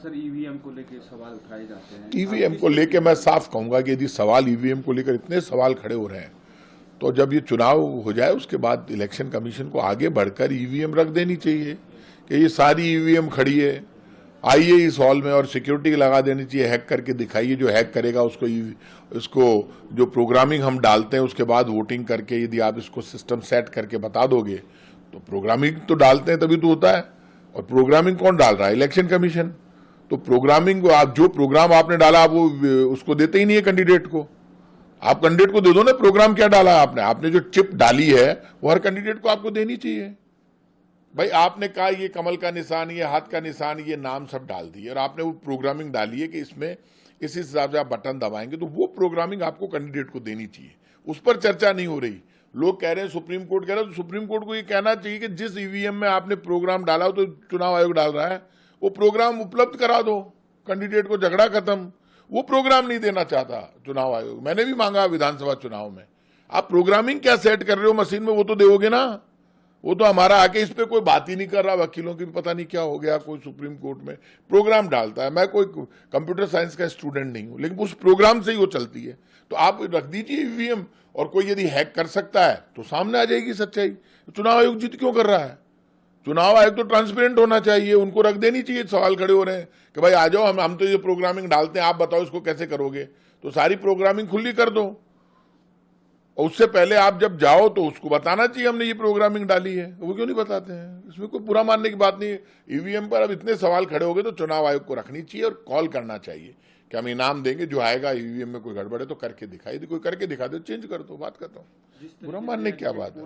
Sir EVM को लेकर सवाल उठाए जाते हैं। ईवीएम को लेकर मैं साफ कहूंगा कि यदि सवाल ईवीएम को लेकर इतने सवाल खड़े हो रहे हैं तो जब ये चुनाव हो जाए उसके बाद इलेक्शन कमीशन को आगे बढ़कर ईवीएम रख देनी चाहिए कि ये सारी ईवीएम खड़ी है, आइए इस हॉल में और सिक्योरिटी लगा देनी चाहिए, हैक करके दिखाइए, जो हैक करेगा उसको जो प्रोग्रामिंग हम डालते हैं उसके बाद वोटिंग करके यदि आप इसको सिस्टम सेट करके बता दोगे तो प्रोग्रामिंग तो डालते हैं तभी तो होता है। और प्रोग्रामिंग कौन डाल रहा है? Election commission. तो प्रोग्रामिंग आप जो प्रोग्राम आपने डाला आप वो उसको देते ही नहीं है कैंडिडेट को। आप कैंडिडेट को दे दो ना प्रोग्राम क्या डाला आपने जो चिप डाली है वो हर कैंडिडेट को आपको देनी चाहिए। भाई आपने कहा ये कमल का निशान, ये हाथ का निशान, ये नाम सब डाल दिए और आपने वो प्रोग्रामिंग डाली है कि इसमें इस हिसाब से आप बटन दबाएंगे तो वो प्रोग्रामिंग आपको कैंडिडेट को देनी चाहिए। उस पर चर्चा नहीं हो रही। लोग कह रहे हैं सुप्रीम कोर्ट कह रहा है, तो सुप्रीम कोर्ट को ये कहना चाहिए कि जिस ईवीएम में आपने प्रोग्राम डाला हो तो चुनाव आयोग डाल रहा है वो प्रोग्राम उपलब्ध करा दो कैंडिडेट को, झगड़ा खत्म। वो प्रोग्राम नहीं देना चाहता चुनाव आयोग। मैंने भी मांगा विधानसभा चुनाव में, आप प्रोग्रामिंग क्या सेट कर रहे हो मशीन में वो तो दोगे ना। वो तो हमारा आके इस पे कोई बात ही नहीं कर रहा। वकीलों की पता नहीं क्या हो गया, कोई सुप्रीम कोर्ट में प्रोग्राम डालता है। मैं कोई कंप्यूटर साइंस का स्टूडेंट नहीं हूं लेकिन उस प्रोग्राम से ही वो चलती है। तो आप रख दीजिए ईवीएम और कोई यदि हैक कर सकता है तो सामने आ जाएगी सच्चाई। चुनाव आयोग जिद क्यों कर रहा है? चुनाव आयोग तो ट्रांसपेरेंट होना चाहिए, उनको रख देनी चाहिए। सवाल खड़े हो रहे हैं कि भाई आ जाओ, हम तो ये प्रोग्रामिंग डालते हैं, आप बताओ इसको कैसे करोगे। तो सारी प्रोग्रामिंग खुली कर दो और उससे पहले आप जब जाओ तो उसको बताना चाहिए हमने ये प्रोग्रामिंग डाली है। वो क्यों नहीं बताते हैं? इसमें कोई बुरा मानने की बात नहीं है। ईवीएम पर अब इतने सवाल खड़े हो गए तो चुनाव आयोग को रखनी चाहिए और कॉल करना चाहिए कि हम इनाम देंगे, जो आएगा ईवीएम में कोई गड़बड़ है तो करके दिखाई दे, कोई करके दिखा दे, चेंज कर दो, बात करता हूँ। बुरा मानने की क्या बात है?